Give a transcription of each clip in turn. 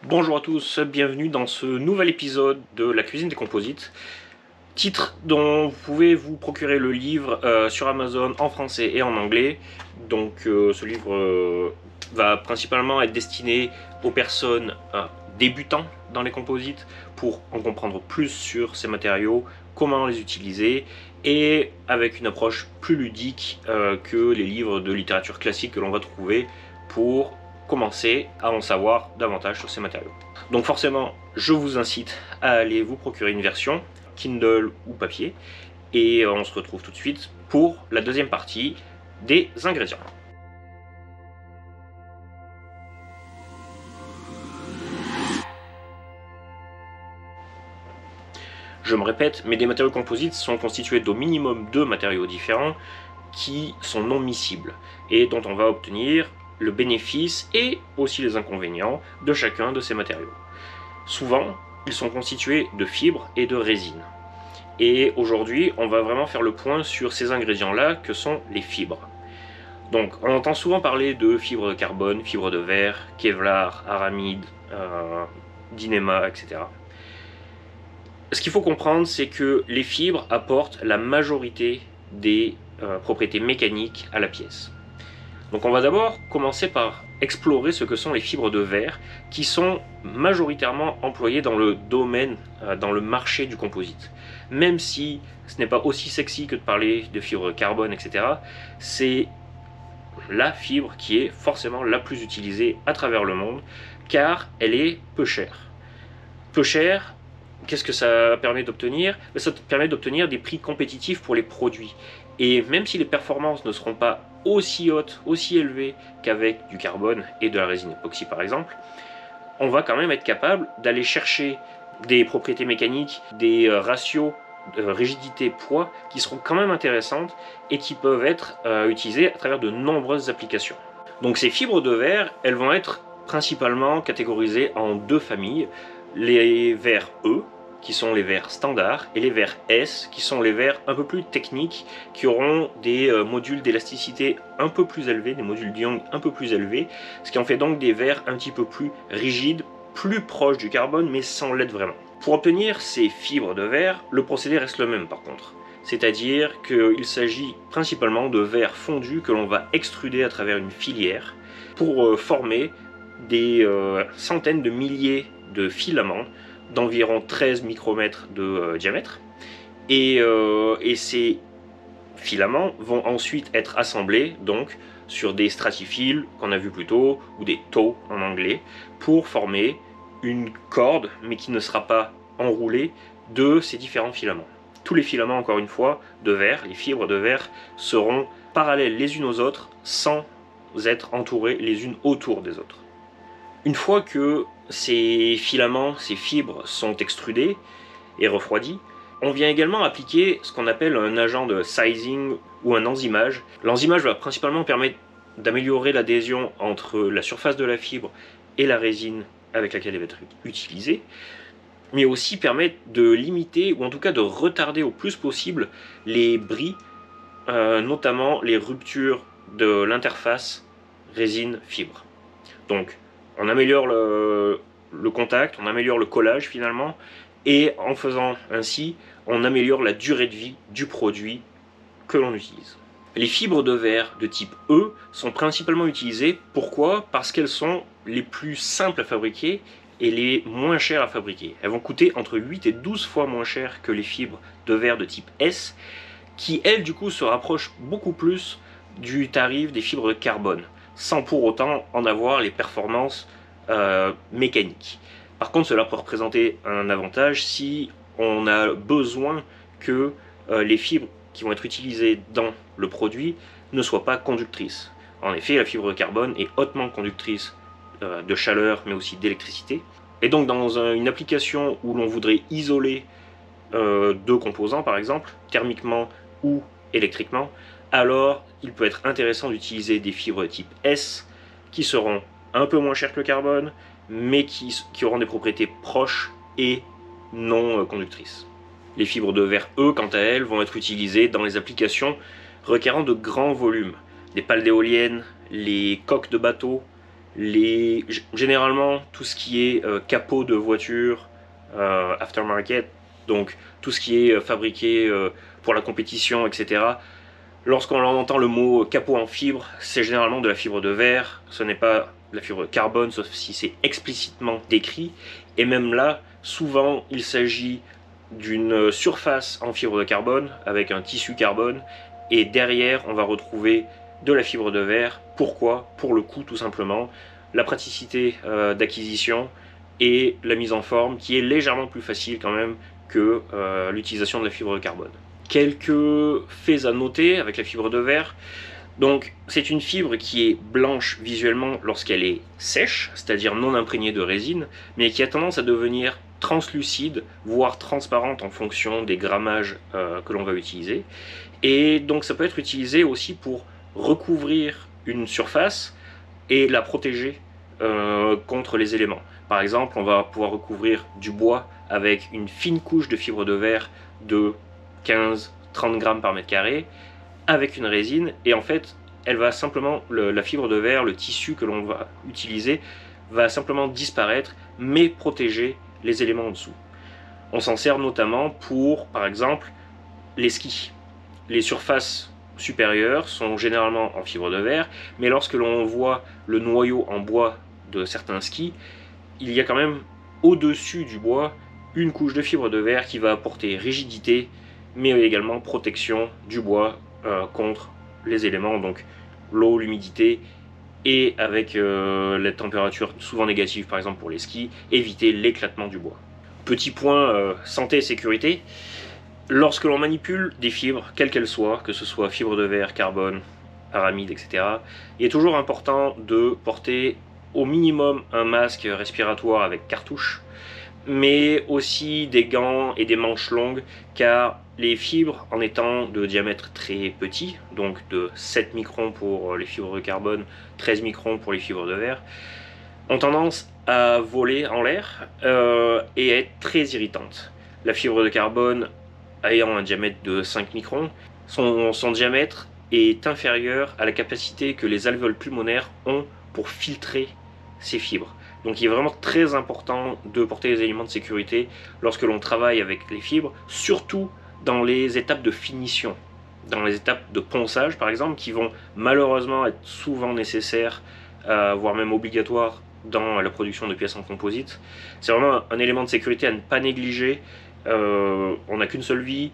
Bonjour à tous, bienvenue dans ce nouvel épisode de la cuisine des composites. Titre dont vous pouvez vous procurer le livre sur Amazon en français et en anglais. Donc ce livre va principalement être destiné aux personnes débutants dans les composites pour en comprendre plus sur ces matériaux, comment les utiliser et avec une approche plus ludique que les livres de littérature classique que l'on va trouver pour commencer à en savoir davantage sur ces matériaux. Donc forcément, je vous incite à aller vous procurer une version Kindle ou papier et on se retrouve tout de suite pour la deuxième partie des ingrédients. Je me répète, mais des matériaux composites sont constitués d'au minimum deux matériaux différents qui sont non miscibles et dont on va obtenir le bénéfice et aussi les inconvénients de chacun de ces matériaux. Souvent, ils sont constitués de fibres et de résine. Et aujourd'hui, on va vraiment faire le point sur ces ingrédients-là que sont les fibres. Donc, on entend souvent parler de fibres de carbone, fibres de verre, Kevlar, aramide, Dynéma, etc. Ce qu'il faut comprendre, c'est que les fibres apportent la majorité des propriétés mécaniques à la pièce. Donc on va d'abord commencer par explorer ce que sont les fibres de verre qui sont majoritairement employées dans le domaine, dans le marché du composite. Même si ce n'est pas aussi sexy que de parler de fibres de carbone, etc., c'est la fibre qui est forcément la plus utilisée à travers le monde car elle est peu chère. Peu chère, qu'est-ce que ça permet d'obtenir? Ça permet d'obtenir des prix compétitifs pour les produits. Et même si les performances ne seront pas aussi hautes, aussi élevées qu'avec du carbone et de la résine époxy par exemple, on va quand même être capable d'aller chercher des propriétés mécaniques, des ratios de rigidité-poids qui seront quand même intéressantes et qui peuvent être utilisées à travers de nombreuses applications. Donc ces fibres de verre, elles vont être principalement catégorisées en deux familles, les verres E, qui sont les verres standards, et les verres S, qui sont les verres un peu plus techniques, qui auront des modules d'élasticité un peu plus élevés, des modules Young un peu plus élevés, ce qui en fait donc des verres un petit peu plus rigides, plus proches du carbone, mais sans l'être vraiment. Pour obtenir ces fibres de verre, le procédé reste le même par contre. C'est-à-dire qu'il s'agit principalement de verre fondu que l'on va extruder à travers une filière pour former des centaines de milliers de filaments d'environ 13 micromètres de diamètre et ces filaments vont ensuite être assemblés donc sur des stratifiles qu'on a vu plus tôt ou des tows en anglais pour former une corde mais qui ne sera pas enroulée de ces différents filaments. Tous les filaments, encore une fois, de verre, les fibres de verre seront parallèles les unes aux autres sans être entourées les unes autour des autres. Une fois que ces filaments, ces fibres sont extrudés et refroidis, on vient également appliquer ce qu'on appelle un agent de sizing ou un enzymage. L'enzymage va principalement permettre d'améliorer l'adhésion entre la surface de la fibre et la résine avec laquelle elle va être utilisée, mais aussi permettre de limiter ou en tout cas de retarder au plus possible les bris, notamment les ruptures de l'interface résine-fibre. Donc on améliore le contact, on améliore le collage finalement, et en faisant ainsi, on améliore la durée de vie du produit que l'on utilise. Les fibres de verre de type E sont principalement utilisées, pourquoi? Parce qu'elles sont les plus simples à fabriquer et les moins chères à fabriquer. Elles vont coûter entre 8 et 12 fois moins cher que les fibres de verre de type S, qui elles du coup se rapprochent beaucoup plus du tarif des fibres de carbone, sans pour autant en avoir les performances mécaniques. Par contre, cela peut représenter un avantage si on a besoin que les fibres qui vont être utilisées dans le produit ne soient pas conductrices. En effet, la fibre de carbone est hautement conductrice de chaleur, mais aussi d'électricité. Et donc, dans une application où l'on voudrait isoler deux composants, par exemple, thermiquement ou électriquement, alors il peut être intéressant d'utiliser des fibres de type S qui seront un peu moins chères que le carbone, mais qui auront des propriétés proches et non conductrices. Les fibres de verre E, quant à elles, vont être utilisées dans les applications requérant de grands volumes. Les pales d'éoliennes, les coques de bateaux, Généralement, tout ce qui est capot de voiture, aftermarket, donc tout ce qui est fabriqué pour la compétition, etc. Lorsqu'on entend le mot capot en fibre, c'est généralement de la fibre de verre, ce n'est pas de la fibre de carbone, sauf si c'est explicitement décrit. Et même là, souvent, il s'agit d'une surface en fibre de carbone avec un tissu carbone, et derrière, on va retrouver de la fibre de verre. Pourquoi? Pour le coût, tout simplement, la praticité d'acquisition et la mise en forme qui est légèrement plus facile quand même que l'utilisation de la fibre de carbone. Quelques faits à noter avec la fibre de verre. Donc c'est une fibre qui est blanche visuellement lorsqu'elle est sèche, c'est-à-dire non imprégnée de résine, mais qui a tendance à devenir translucide, voire transparente en fonction des grammages que l'on va utiliser. Et donc ça peut être utilisé aussi pour recouvrir une surface et la protéger contre les éléments. Par exemple, on va pouvoir recouvrir du bois avec une fine couche de fibre de verre de 15-30 grammes par mètre carré avec une résine, et en fait elle va simplement, la fibre de verre, le tissu que l'on va utiliser va simplement disparaître mais protéger les éléments en dessous. On s'en sert notamment pour, par exemple, les skis. Les surfaces supérieures sont généralement en fibre de verre, mais lorsque l'on voit le noyau en bois de certains skis, il y a quand même au-dessus du bois une couche de fibre de verre qui va apporter rigidité, mais également protection du bois contre les éléments, donc l'eau, l'humidité, et avec les températures souvent négatives, par exemple pour les skis, éviter l'éclatement du bois. Petit point santé et sécurité. Lorsque l'on manipule des fibres, quelles qu'elles soient, que ce soit fibre de verre, carbone, aramide, etc., il est toujours important de porter au minimum un masque respiratoire avec cartouche, mais aussi des gants et des manches longues, car les fibres, en étant de diamètre très petit, donc de 7 microns pour les fibres de carbone, 13 microns pour les fibres de verre, ont tendance à voler en l'air et à être très irritantes. La fibre de carbone ayant un diamètre de 5 microns, son diamètre est inférieur à la capacité que les alvéoles pulmonaires ont pour filtrer ces fibres. Donc il est vraiment très important de porter les éléments de sécurité lorsque l'on travaille avec les fibres, surtout dans les étapes de finition, dans les étapes de ponçage par exemple, qui vont malheureusement être souvent nécessaires, voire même obligatoires dans la production de pièces en composite. C'est vraiment un élément de sécurité à ne pas négliger. On n'a qu'une seule vie,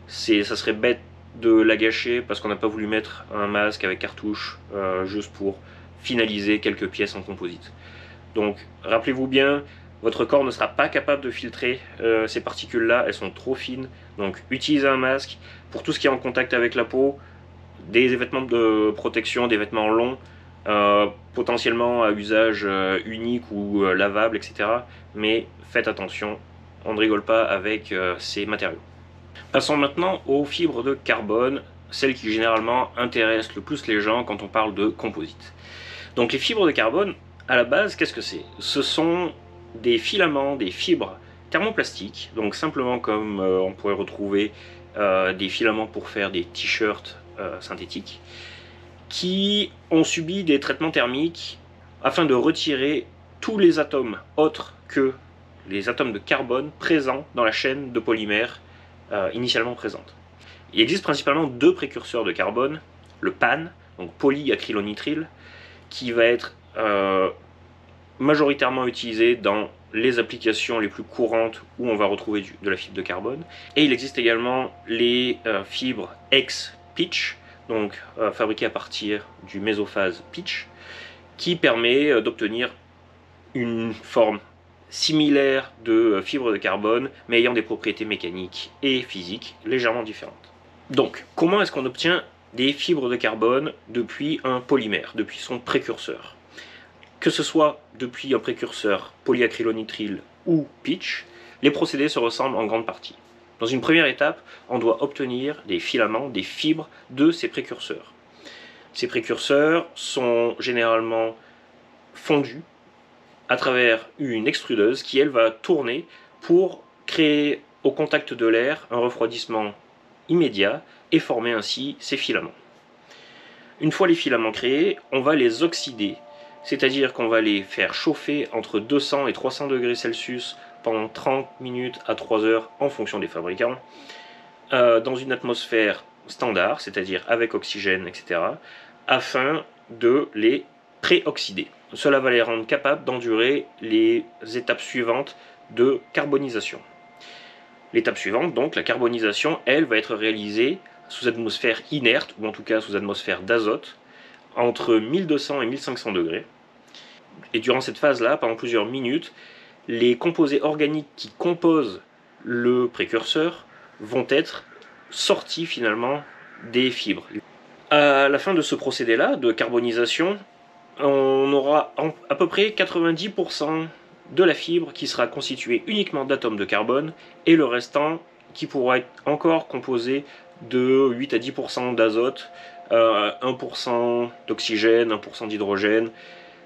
ça serait bête de la gâcher parce qu'on n'a pas voulu mettre un masque avec cartouche juste pour finaliser quelques pièces en composite. Donc rappelez-vous bien, votre corps ne sera pas capable de filtrer ces particules-là, elles sont trop fines. Donc utilisez un masque pour tout ce qui est en contact avec la peau, des vêtements de protection, des vêtements longs, potentiellement à usage unique ou lavable, etc. Mais faites attention, on ne rigole pas avec ces matériaux. Passons maintenant aux fibres de carbone, celles qui généralement intéressent le plus les gens quand on parle de composite. Donc les fibres de carbone, à la base, qu'est-ce que c'est? Ce sont des filaments, des fibres thermoplastiques, donc simplement comme on pourrait retrouver des filaments pour faire des t-shirts synthétiques, qui ont subi des traitements thermiques afin de retirer tous les atomes autres que les atomes de carbone présents dans la chaîne de polymères initialement présente. Il existe principalement deux précurseurs de carbone, le PAN, donc polyacrylonitrile, qui va être majoritairement utilisé dans les applications les plus courantes où on va retrouver de la fibre de carbone. Et il existe également les fibres ex-pitch, donc fabriquées à partir du mésophase pitch, qui permet d'obtenir une forme similaire de fibre de carbone, mais ayant des propriétés mécaniques et physiques légèrement différentes. Donc, comment est-ce qu'on obtient des fibres de carbone depuis un polymère, depuis son précurseur? Que ce soit depuis un précurseur polyacrylonitrile ou pitch, les procédés se ressemblent en grande partie. Dans une première étape, on doit obtenir des filaments, des fibres de ces précurseurs. Ces précurseurs sont généralement fondus à travers une extrudeuse qui, elle, va tourner pour créer au contact de l'air un refroidissement immédiat et former ainsi ces filaments. Une fois les filaments créés, on va les oxyder c'est-à-dire qu'on va les faire chauffer entre 200 et 300 degrés Celsius pendant 30 minutes à 3 heures en fonction des fabricants, dans une atmosphère standard, c'est-à-dire avec oxygène, etc., afin de les pré-oxyder. Cela va les rendre capables d'endurer les étapes suivantes de carbonisation. L'étape suivante, donc la carbonisation, elle va être réalisée sous atmosphère inerte, ou en tout cas sous atmosphère d'azote, entre 1200 et 1500 degrés. Et durant cette phase-là, pendant plusieurs minutes, les composés organiques qui composent le précurseur vont être sortis finalement des fibres. À la fin de ce procédé-là, de carbonisation, on aura à peu près 90% de la fibre qui sera constituée uniquement d'atomes de carbone et le restant qui pourra être encore composé de 8 à 10% d'azote, 1% d'oxygène, 1% d'hydrogène,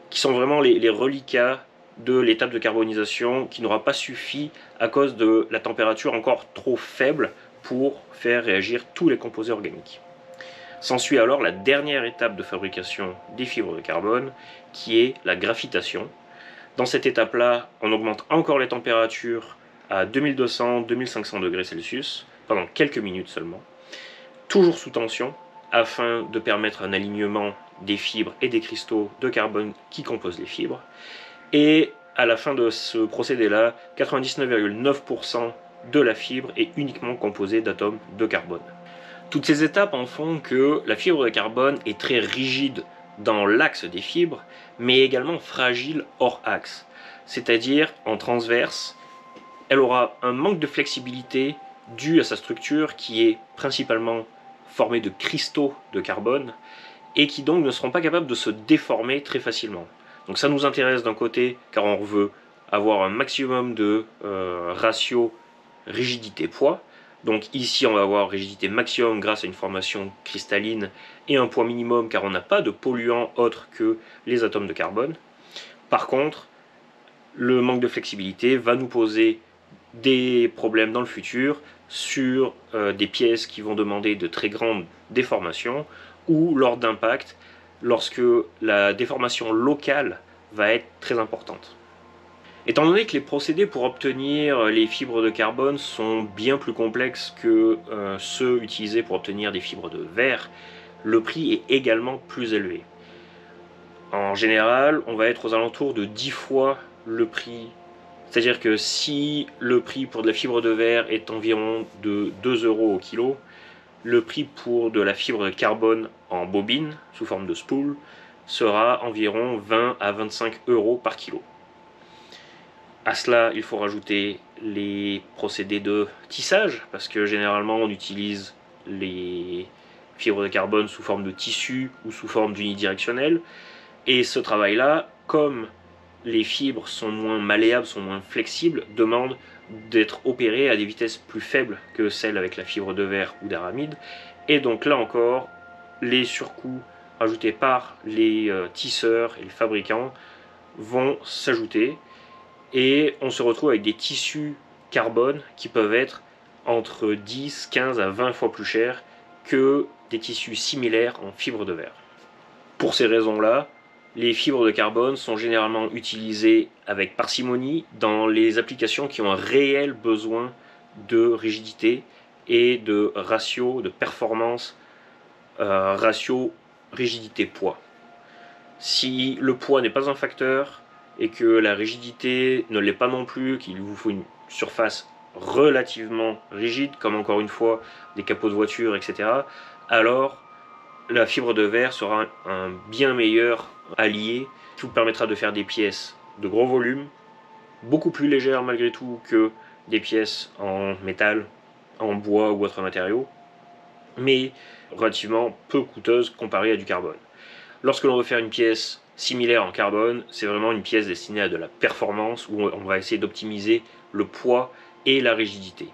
qui sont vraiment les reliquats de l'étape de carbonisation qui n'aura pas suffi à cause de la température encore trop faible pour faire réagir tous les composés organiques. S'ensuit alors la dernière étape de fabrication des fibres de carbone, qui est la graphitation. Dans cette étape-là, on augmente encore les températures à 2200-2500 degrés Celsius, pendant quelques minutes seulement, toujours sous tension, afin de permettre un alignement des fibres et des cristaux de carbone qui composent les fibres. Et à la fin de ce procédé-là, 99,9% de la fibre est uniquement composée d'atomes de carbone. Toutes ces étapes en font que la fibre de carbone est très rigide dans l'axe des fibres, mais également fragile hors axe. C'est-à-dire, en transverse, elle aura un manque de flexibilité dû à sa structure qui est principalement formée de cristaux de carbone et qui donc ne seront pas capables de se déformer très facilement. Donc ça nous intéresse d'un côté car on veut avoir un maximum de ratio rigidité-poids. Donc ici on va avoir rigidité maximum grâce à une formation cristalline et un poids minimum car on n'a pas de polluants autres que les atomes de carbone. Par contre, le manque de flexibilité va nous poser des problèmes dans le futur sur des pièces qui vont demander de très grandes déformations ou lors d'impact lorsque la déformation locale va être très importante. Étant donné que les procédés pour obtenir les fibres de carbone sont bien plus complexes que ceux utilisés pour obtenir des fibres de verre, le prix est également plus élevé. En général, on va être aux alentours de 10 fois le prix. C'est-à-dire que si le prix pour de la fibre de verre est environ de 2 euros au kilo, le prix pour de la fibre de carbone en bobine, sous forme de spool, sera environ 20 à 25 euros par kilo. À cela, il faut rajouter les procédés de tissage, parce que généralement on utilise les fibres de carbone sous forme de tissu ou sous forme d'unidirectionnel. Et ce travail-là, comme les fibres sont moins malléables, sont moins flexibles, demande d'être opéré à des vitesses plus faibles que celles avec la fibre de verre ou d'aramide. Et donc là encore, les surcoûts ajoutés par les tisseurs et les fabricants vont s'ajouter. Et on se retrouve avec des tissus carbone qui peuvent être entre 10, 15 à 20 fois plus chers que des tissus similaires en fibre de verre. Pour ces raisons-là, les fibres de carbone sont généralement utilisées avec parcimonie dans les applications qui ont un réel besoin de rigidité et de ratio de performance, ratio rigidité-poids. Si le poids n'est pas un facteur et que la rigidité ne l'est pas non plus, qu'il vous faut une surface relativement rigide, comme encore une fois des capots de voiture, etc., alors la fibre de verre sera un bien meilleur allié qui vous permettra de faire des pièces de gros volume, beaucoup plus légères malgré tout que des pièces en métal, en bois ou autres matériaux, mais relativement peu coûteuses comparées à du carbone. Lorsque l'on veut faire une pièce similaire en carbone, c'est vraiment une pièce destinée à de la performance où on va essayer d'optimiser le poids et la rigidité.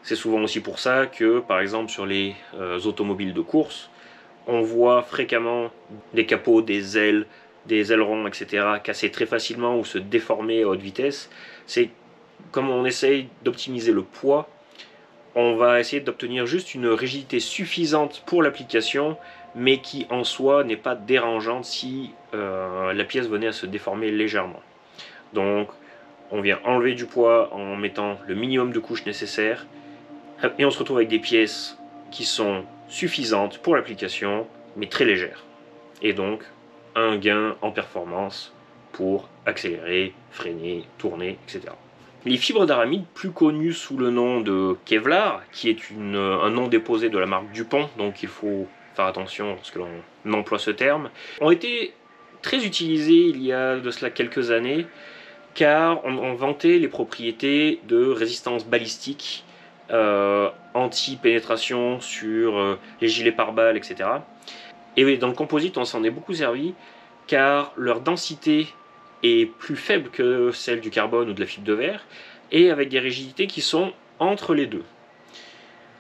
C'est souvent aussi pour ça que, par exemple, sur les automobiles de course, on voit fréquemment des capots, des ailerons, etc. casser très facilement ou se déformer à haute vitesse. C'est comme on essaye d'optimiser le poids, on va essayer d'obtenir juste une rigidité suffisante pour l'application, mais qui en soi n'est pas dérangeante si la pièce venait à se déformer légèrement. Donc on vient enlever du poids en mettant le minimum de couches nécessaires, et on se retrouve avec des pièces qui sont suffisantes pour l'application, mais très légères. Et donc un gain en performance pour accélérer, freiner, tourner, etc. Les fibres d'aramide, plus connues sous le nom de Kevlar, qui est un nom déposé de la marque Dupont, donc il faut faire attention lorsque l'on emploie ce terme, ont été très utilisées il y a de cela quelques années, car on vantait les propriétés de résistance balistique, anti-pénétration sur les gilets pare-balles, etc. Et dans le composite, on s'en est beaucoup servi, car leur densité est plus faible que celle du carbone ou de la fibre de verre, et avec des rigidités qui sont entre les deux.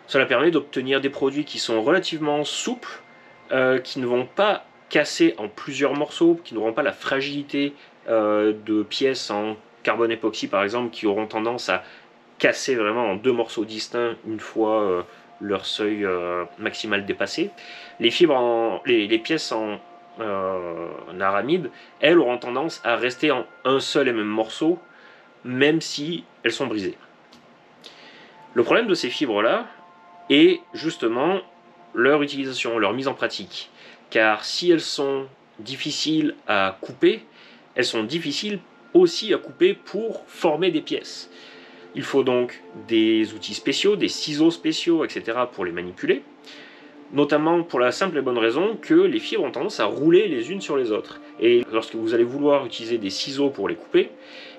Cela permet d'obtenir des produits qui sont relativement souples, qui ne vont pas casser en plusieurs morceaux, qui n'auront pas la fragilité de pièces en carbone époxy par exemple, qui auront tendance à casser vraiment en deux morceaux distincts une fois leur seuil maximal dépassé. Les pièces en aramide, elles auront tendance à rester en un seul et même morceau, même si elles sont brisées. Le problème de ces fibres-là est justement leur utilisation, leur mise en pratique. Car si elles sont difficiles à couper, elles sont difficiles aussi à couper pour former des pièces. Il faut donc des outils spéciaux, des ciseaux spéciaux, etc. pour les manipuler. Notamment pour la simple et bonne raison que les fibres ont tendance à rouler les unes sur les autres. Et lorsque vous allez vouloir utiliser des ciseaux pour les couper,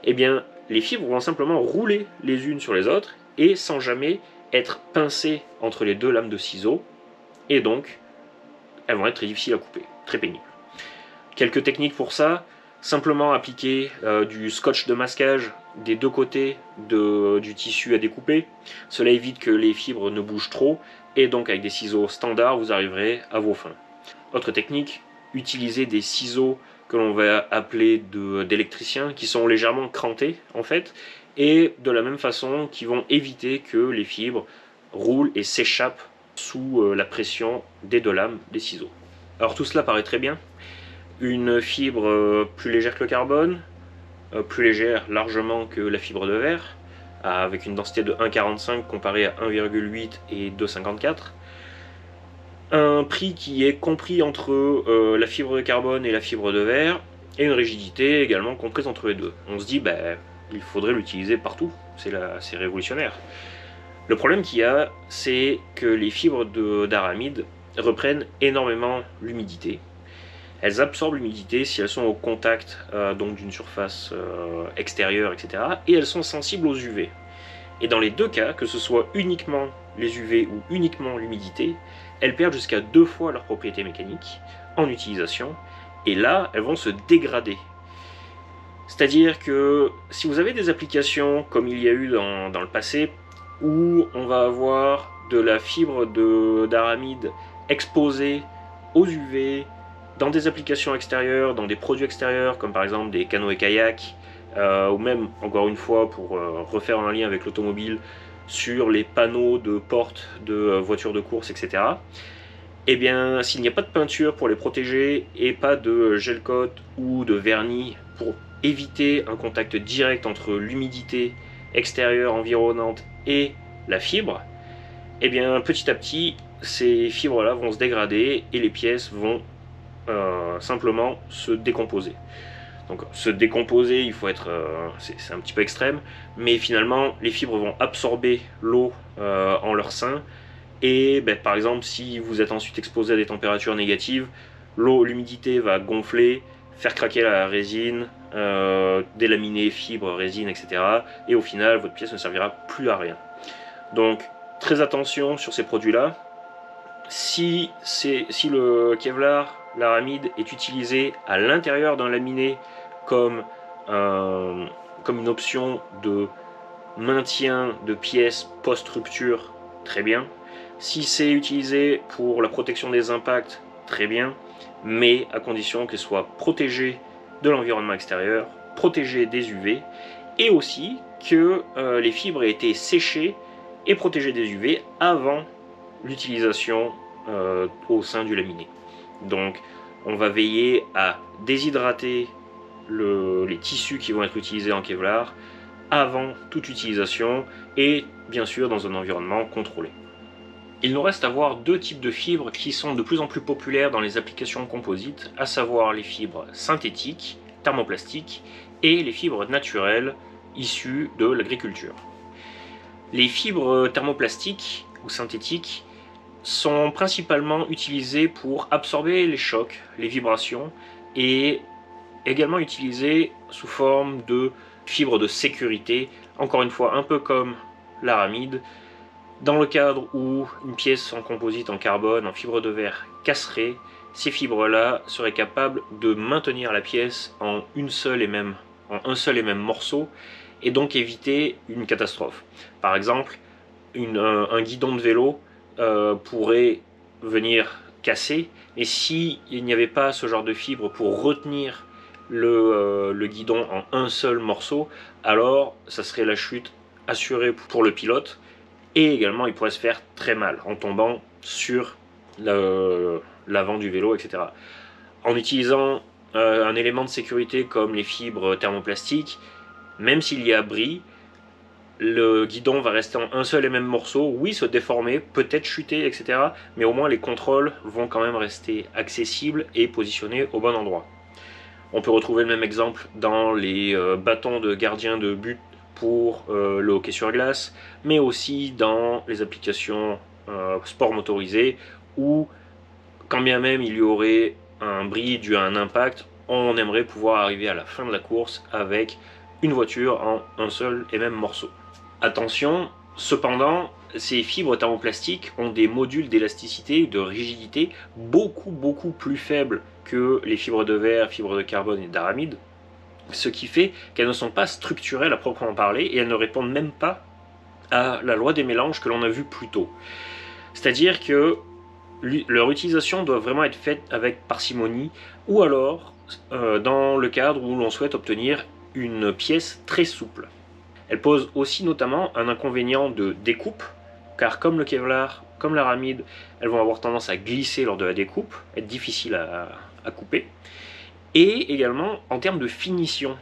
eh bien, les fibres vont simplement rouler les unes sur les autres et sans jamais être pincées entre les deux lames de ciseaux. Et donc, elles vont être très difficiles à couper, très pénibles. Quelques techniques pour ça, simplement appliquer du scotch de masquage des deux côtés du tissu à découper. Cela évite que les fibres ne bougent trop, et donc avec des ciseaux standards, vous arriverez à vos fins. Autre technique, utiliser des ciseaux que l'on va appeler d'électriciens, qui sont légèrement crantés en fait, et de la même façon qui vont éviter que les fibres roulent et s'échappent sous la pression des deux lames des ciseaux. Alors tout cela paraît très bien. Une fibre plus légère que le carbone, plus légère largement que la fibre de verre, avec une densité de 1,45 comparée à 1,8 et 2,54. Un prix qui est compris entre la fibre de carbone et la fibre de verre, et une rigidité également comprise entre les deux. On se dit, il faudrait l'utiliser partout, c'est révolutionnaire. Le problème qu'il y a, c'est que les fibres d'aramide reprennent énormément l'humidité. Elles absorbent l'humidité si elles sont au contact donc d'une surface extérieure, etc. Et elles sont sensibles aux UV. Et dans les deux cas, que ce soit uniquement les UV ou uniquement l'humidité, elles perdent jusqu'à 2 fois leurs propriétés mécaniques en utilisation. Et là, elles vont se dégrader. C'est-à-dire que si vous avez des applications comme il y a eu dans le passé, où on va avoir de la fibre d'aramide exposée aux UV, dans des applications extérieures, dans des produits extérieurs, comme par exemple des canoës et kayaks, ou même, encore une fois, pour refaire un lien avec l'automobile, sur les panneaux de portes de voitures de course, etc. Eh bien, s'il n'y a pas de peinture pour les protéger, et pas de gel coat ou de vernis pour éviter un contact direct entre l'humidité extérieure environnante et la fibre, eh bien, petit à petit, ces fibres-là vont se dégrader et les pièces vont simplement se décomposer. Donc se décomposer, il faut être, c'est un petit peu extrême, mais finalement les fibres vont absorber l'eau en leur sein, et par exemple si vous êtes ensuite exposé à des températures négatives, l'humidité va gonfler, faire craquer la résine, délaminer fibres, résine, etc. Et au final votre pièce ne servira plus à rien. Donc très attention sur ces produits-là. Si le Kevlar, l'aramide est utilisé à l'intérieur d'un laminé comme une option de maintien de pièces post-rupture, très bien. Si c'est utilisé pour la protection des impacts, très bien, mais à condition qu'elle soit protégée de l'environnement extérieur, protégée des UV, et aussi que les fibres aient été séchées et protégées des UV avant l'utilisation au sein du laminé. Donc on va veiller à déshydrater les tissus qui vont être utilisés en Kevlar avant toute utilisation et bien sûr dans un environnement contrôlé. Il nous reste à voir deux types de fibres qui sont de plus en plus populaires dans les applications composites, à savoir les fibres synthétiques, thermoplastiques, et les fibres naturelles issues de l'agriculture. Les fibres thermoplastiques ou synthétiques sont principalement utilisées pour absorber les chocs, les vibrations, et également utilisées sous forme de fibres de sécurité, encore une fois un peu comme l'aramide, dans le cadre où une pièce en composite en carbone, en fibre de verre casserait, ces fibres-là seraient capables de maintenir la pièce en un seul et même morceau, et donc éviter une catastrophe. Par exemple, un guidon de vélo pourrait venir casser, et s'il n'y avait pas ce genre de fibre pour retenir le guidon en un seul morceau, alors ça serait la chute assurée pour le pilote, et également il pourrait se faire très mal en tombant sur l'avant du vélo, etc. En utilisant un élément de sécurité comme les fibres thermoplastiques, même s'il y a bris, le guidon va rester en un seul et même morceau, oui, se déformer, peut-être chuter, etc. Mais au moins les contrôles vont quand même rester accessibles et positionnés au bon endroit. On peut retrouver le même exemple dans les bâtons de gardien de but pour le hockey sur glace, mais aussi dans les applications sport motorisé, où quand bien même il y aurait un bris dû à un impact, on aimerait pouvoir arriver à la fin de la course avec une voiture en un seul et même morceau. Attention, cependant, ces fibres thermoplastiques ont des modules d'élasticité et de rigidité beaucoup plus faibles que les fibres de verre, fibres de carbone et d'aramide, ce qui fait qu'elles ne sont pas structurelles à proprement parler et elles ne répondent même pas à la loi des mélanges que l'on a vu plus tôt. C'est-à-dire que leur utilisation doit vraiment être faite avec parcimonie, ou alors dans le cadre où l'on souhaite obtenir une pièce très souple. Elle pose aussi notamment un inconvénient de découpe, car comme le Kevlar, comme l'aramide, elles vont avoir tendance à glisser lors de la découpe, être difficiles à couper. Et également en termes de finition.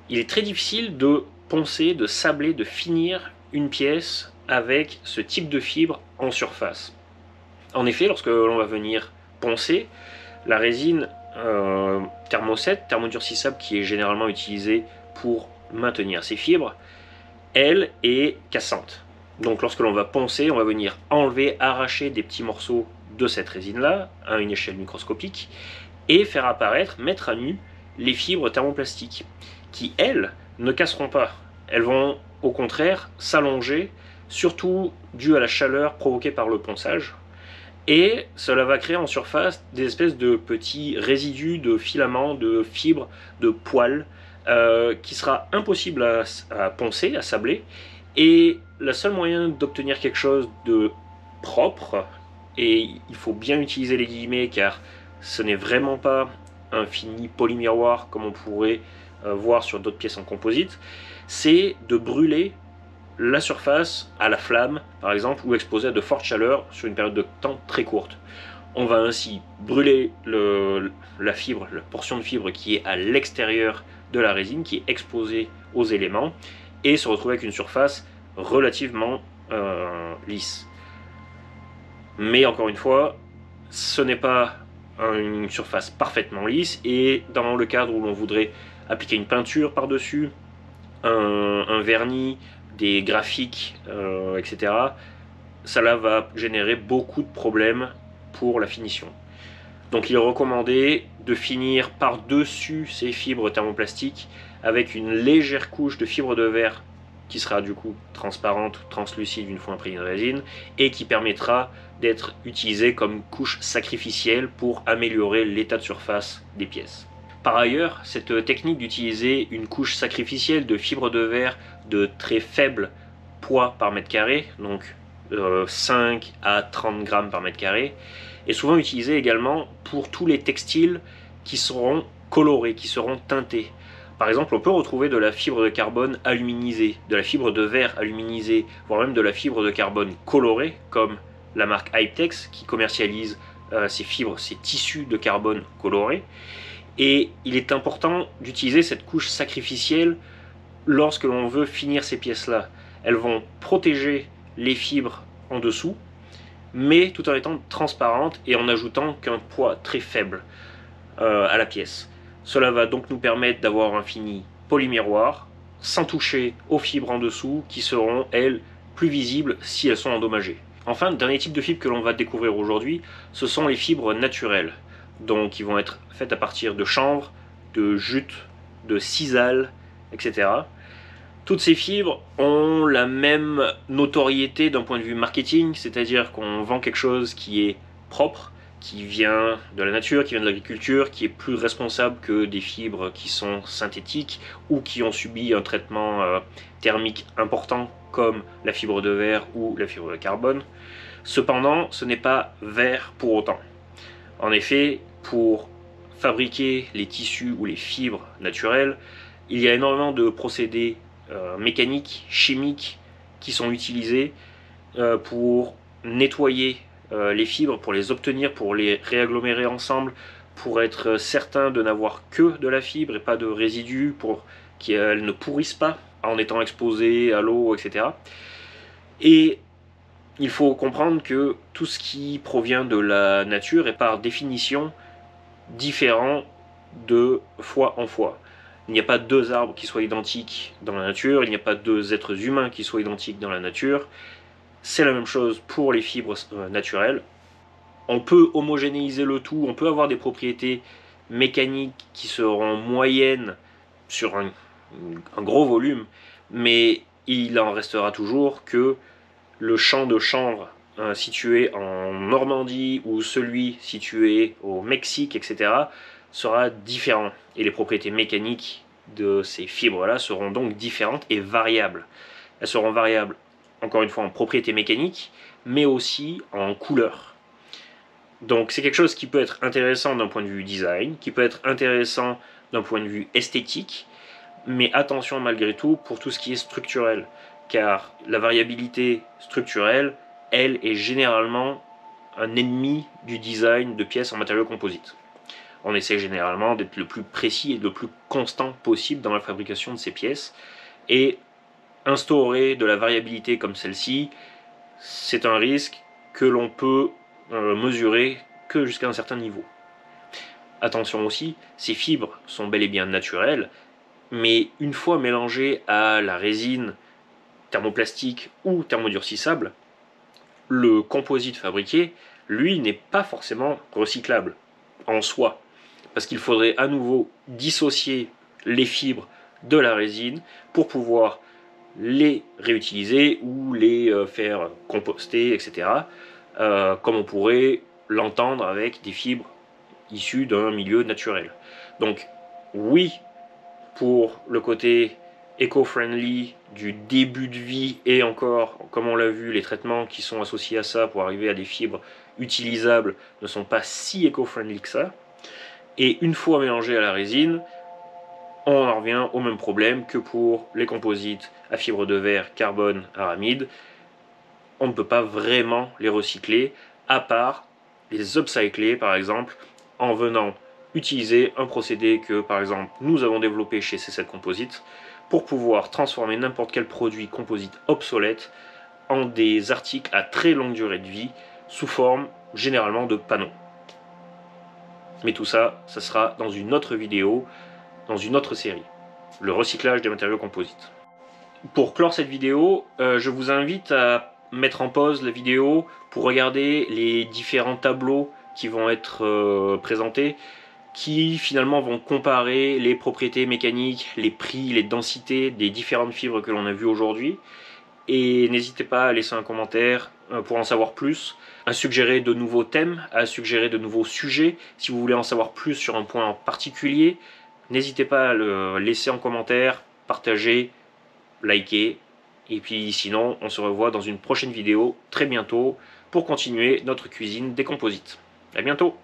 Il est très difficile de poncer, de sabler, de finir une pièce avec ce type de fibre en surface. En effet, lorsque l'on va venir poncer, la résine thermodurcissable qui est généralement utilisée pour maintenir ces fibres, elle est cassante. Donc lorsque l'on va poncer, on va venir enlever, arracher des petits morceaux de cette résine-là à une échelle microscopique et faire apparaître, mettre à nu les fibres thermoplastiques qui, elles, ne casseront pas. Elles vont au contraire s'allonger, surtout dû à la chaleur provoquée par le ponçage. Et cela va créer en surface des espèces de petits résidus de filaments, de fibres, de poils, qui sera impossible à poncer, à sabler. Et le seul moyen d'obtenir quelque chose de propre, et il faut bien utiliser les guillemets car ce n'est vraiment pas un fini polymiroir comme on pourrait voir sur d'autres pièces en composite, c'est de brûler la surface à la flamme, par exemple, ou exposée à de fortes chaleurs sur une période de temps très courte. On va ainsi brûler la fibre, la portion de fibre qui est à l'extérieur de la résine, qui est exposée aux éléments, et se retrouver avec une surface relativement lisse. Mais encore une fois, ce n'est pas une surface parfaitement lisse, et dans le cadre où l'on voudrait appliquer une peinture par-dessus, un vernis, des graphiques, etc., cela va générer beaucoup de problèmes pour la finition. Donc il est recommandé de finir par-dessus ces fibres thermoplastiques avec une légère couche de fibre de verre qui sera du coup transparente, translucide une fois imprégnée de résine, et qui permettra d'être utilisée comme couche sacrificielle pour améliorer l'état de surface des pièces. Par ailleurs, cette technique d'utiliser une couche sacrificielle de fibre de verre de très faible poids par mètre carré, donc 5 à 30 grammes par mètre carré, est souvent utilisée également pour tous les textiles qui seront colorés, qui seront teintés. Par exemple, on peut retrouver de la fibre de carbone aluminisée, de la fibre de verre aluminisée, voire même de la fibre de carbone colorée, comme la marque Hypetex, qui commercialise ces fibres, ces tissus de carbone colorés. Et il est important d'utiliser cette couche sacrificielle lorsque l'on veut finir ces pièces-là. Elles vont protéger les fibres en dessous, mais tout en étant transparentes et en ajoutant qu'un poids très faible à la pièce. Cela va donc nous permettre d'avoir un fini polymiroir, sans toucher aux fibres en dessous, qui seront, elles, plus visibles si elles sont endommagées. Enfin, le dernier type de fibres que l'on va découvrir aujourd'hui, ce sont les fibres naturelles. Donc, qui vont être faites à partir de chanvre, de jute, de sisal, etc. Toutes ces fibres ont la même notoriété d'un point de vue marketing, c'est-à-dire qu'on vend quelque chose qui est propre, qui vient de la nature, qui vient de l'agriculture, qui est plus responsable que des fibres qui sont synthétiques ou qui ont subi un traitement thermique important comme la fibre de verre ou la fibre de carbone. Cependant, ce n'est pas vert pour autant. En effet, pour fabriquer les tissus ou les fibres naturelles, il y a énormément de procédés mécaniques, chimiques qui sont utilisés pour nettoyer les fibres, pour les obtenir, pour les réagglomérer ensemble, pour être certain de n'avoir que de la fibre et pas de résidus, pour qu'elles ne pourrissent pas en étant exposées à l'eau, etc. Et il faut comprendre que tout ce qui provient de la nature est par définition différent de fois en fois. Il n'y a pas deux arbres qui soient identiques dans la nature, il n'y a pas deux êtres humains qui soient identiques dans la nature. C'est la même chose pour les fibres naturelles. On peut homogénéiser le tout, on peut avoir des propriétés mécaniques qui seront moyennes sur un gros volume, mais il en restera toujours que le champ de chanvre situé en Normandie ou celui situé au Mexique, etc., sera différent. Et les propriétés mécaniques de ces fibres-là seront donc différentes et variables. Elles seront variables, encore une fois, en propriétés mécaniques, mais aussi en couleur. Donc c'est quelque chose qui peut être intéressant d'un point de vue design, qui peut être intéressant d'un point de vue esthétique, mais attention malgré tout pour tout ce qui est structurel, car la variabilité structurelle, elle, est généralement un ennemi du design de pièces en matériaux composites. On essaie généralement d'être le plus précis et le plus constant possible dans la fabrication de ces pièces, et instaurer de la variabilité comme celle-ci, c'est un risque que l'on peut mesurer que jusqu'à un certain niveau. Attention aussi, ces fibres sont bel et bien naturelles, mais une fois mélangées à la résine thermoplastique ou thermodurcissable, le composite fabriqué, lui, n'est pas forcément recyclable en soi, parce qu'il faudrait à nouveau dissocier les fibres de la résine pour pouvoir les réutiliser ou les faire composter, etc., comme on pourrait l'entendre avec des fibres issues d'un milieu naturel. Donc oui, pour le côté éco-friendly du début de vie, et encore, comme on l'a vu, les traitements qui sont associés à ça pour arriver à des fibres utilisables ne sont pas si éco-friendly que ça. Et une fois mélangé à la résine, on en revient au même problème que pour les composites à fibre de verre, carbone, aramide. On ne peut pas vraiment les recycler, à part les upcycler, par exemple, en venant utiliser un procédé que, par exemple, nous avons développé chez C7 Composites pour pouvoir transformer n'importe quel produit composite obsolète en des articles à très longue durée de vie sous forme généralement de panneaux. Mais tout ça, ça sera dans une autre vidéo, dans une autre série, le recyclage des matériaux composites. Pour clore cette vidéo, je vous invite à mettre en pause la vidéo pour regarder les différents tableaux qui vont être présentés, qui finalement vont comparer les propriétés mécaniques, les prix, les densités des différentes fibres que l'on a vues aujourd'hui. Et n'hésitez pas à laisser un commentaire pour en savoir plus, à suggérer de nouveaux thèmes, à suggérer de nouveaux sujets. Si vous voulez en savoir plus sur un point en particulier, n'hésitez pas à le laisser en commentaire, partager, liker. Et puis sinon, on se revoit dans une prochaine vidéo très bientôt pour continuer notre cuisine des composites. A bientôt!